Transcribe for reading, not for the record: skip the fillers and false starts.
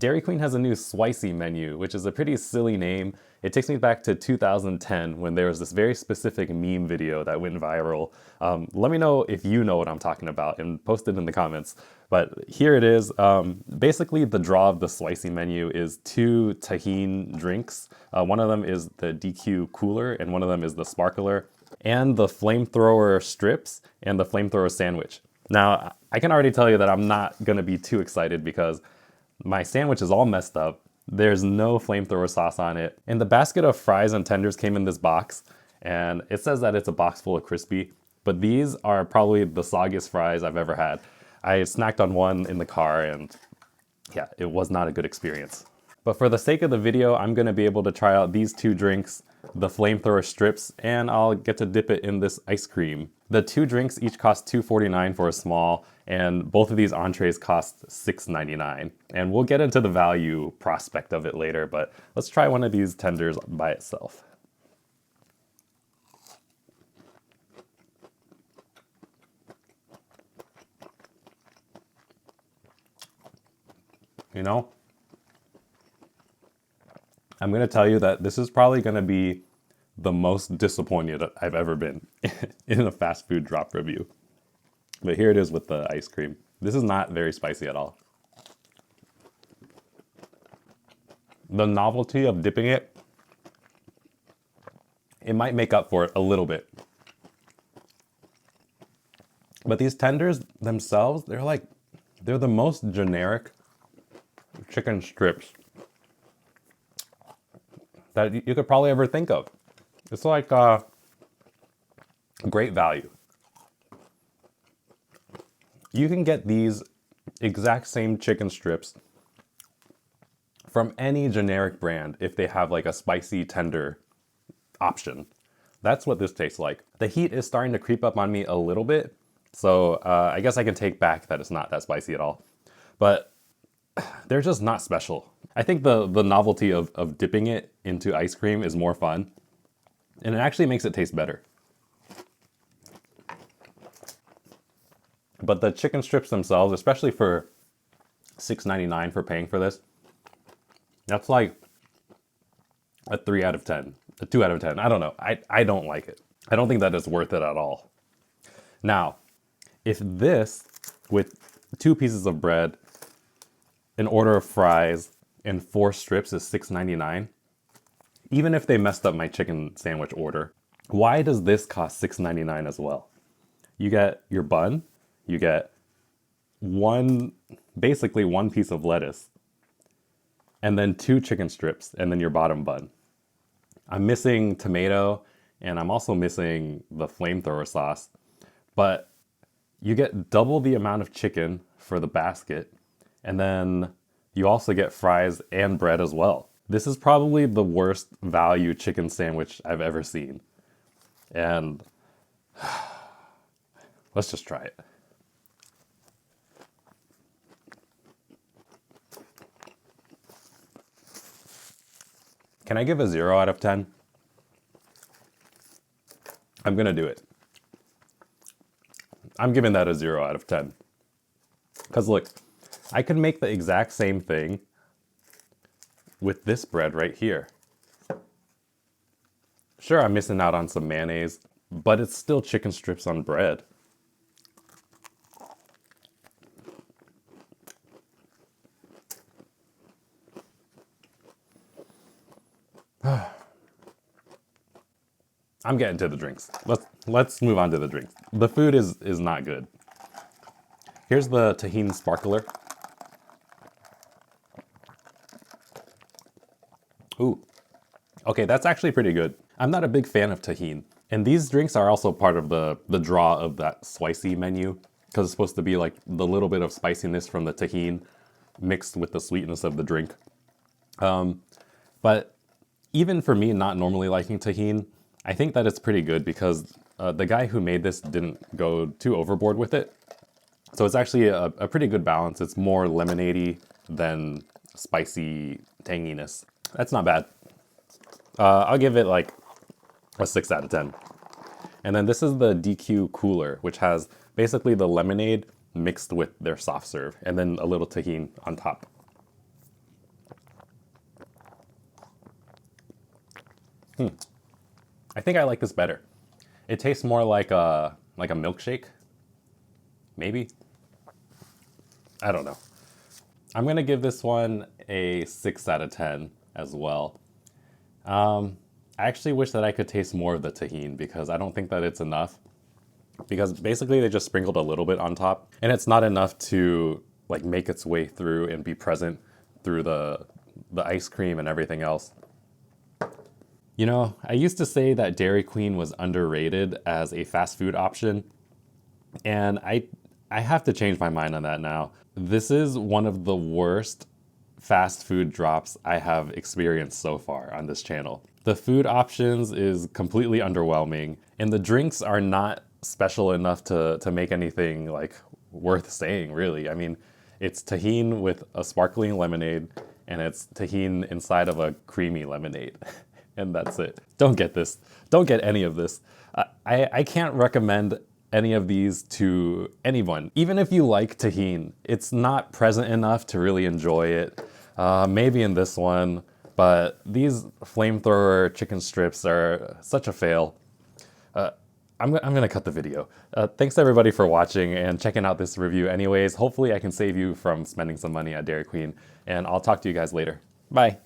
Dairy Queen has a new Swicy menu, which is a pretty silly name. It takes me back to 2010 when there was this very specific meme video that went viral. Let me know if you know what I'm talking about and post it in the comments. But here it is. Basically, the draw of the Swicy menu is 2 Tajin drinks. One of them is the DQ Cooler and one of them is the Sparkler, and the Flamethrower Strips and the Flamethrower Sandwich. Now, I can already tell you that I'm not gonna be too excited because my sandwich is all messed up. There's no flamethrower sauce on it. And the basket of fries and tenders came in this box, and it says that it's a box full of crispy, but these are probably the soggiest fries I've ever had. I snacked on one in the car and yeah, it was not a good experience. But for the sake of the video, I'm gonna be able to try out these 2 drinks, the Flamethrower Strips, and I'll get to dip it in this ice cream. The 2 drinks each cost $2.49 for a small, and both of these entrees cost $6.99. And we'll get into the value prospect of it later, but let's try one of these tenders by itself. You know, I'm gonna tell you that this is probably gonna be the most disappointed I've ever been in a fast food drop review. But here it is with the ice cream. This is not very spicy at all. The novelty of dipping it, it might make up for it a little bit. But these tenders themselves, they're the most generic chicken strips that you could probably ever think of. It's like great value. You can get these exact same chicken strips from any generic brand if they have like a spicy tender option. That's what this tastes like. The heat is starting to creep up on me a little bit, so I guess I can take back that it's not that spicy at all. But they're just not special. I think the novelty of dipping it into ice cream is more fun, and it actually makes it taste better. But the chicken strips themselves, especially for $6.99 for paying for this, that's like a 3 out of 10, a 2 out of 10. I don't know. I don't like it. I don't think that it's worth it at all. Now, if this, with 2 pieces of bread, an order of fries, and 4 strips is $6.99, even if they messed up my chicken sandwich order, why does this cost $6.99 as well? You get your bun, you get basically one piece of lettuce, and then 2 chicken strips, and then your bottom bun. I'm missing tomato, and I'm also missing the flamethrower sauce, but you get double the amount of chicken for the basket, and then you also get fries and bread as well. This is probably the worst value chicken sandwich I've ever seen. And let's just try it. Can I give a 0 out of 10? I'm gonna do it. I'm giving that a 0 out of 10. Because look, I could make the exact same thing with this bread right here. Sure, I'm missing out on some mayonnaise, but it's still chicken strips on bread. I'm getting to the drinks. Let's move on to the drinks. The food is not good. Here's the Tajin Sparkler. Ooh, okay, that's actually pretty good. I'm not a big fan of Tajin. And these drinks are also part of the draw of that Swicy menu, because it's supposed to be like the little bit of spiciness from the Tajin mixed with the sweetness of the drink. But even for me not normally liking Tajin, I think that it's pretty good because the guy who made this didn't go too overboard with it. So it's actually a pretty good balance. It's more lemonade-y than spicy tanginess. That's not bad. I'll give it like a 6 out of 10. And then this is the DQ Cooler, which has basically the lemonade mixed with their soft serve and then a little Tajin on top. I think I like this better. It tastes more like a milkshake, maybe. I don't know. I'm gonna give this one a 6 out of 10 as well. I actually wish that I could taste more of the tahini because I don't think that it's enough. Because basically they just sprinkled a little bit on top, and it's not enough to like make its way through and be present through the ice cream and everything else. You know, I used to say that Dairy Queen was underrated as a fast food option, and I have to change my mind on that now. This is one of the worst fast food drops I have experienced so far on this channel. The food options is completely underwhelming, and the drinks are not special enough to make anything like worth saying, really. I mean, it's tahini with a sparkling lemonade, and it's tahini inside of a creamy lemonade. And that's it. Don't get this. Don't get any of this. I can't recommend any of these to anyone. Even if you like tahini, it's not present enough to really enjoy it. Maybe in this one, but these Flamethrower chicken strips are such a fail. I'm gonna cut the video. Thanks everybody for watching and checking out this review anyways. Hopefully I can save you from spending some money at Dairy Queen, and I'll talk to you guys later. Bye.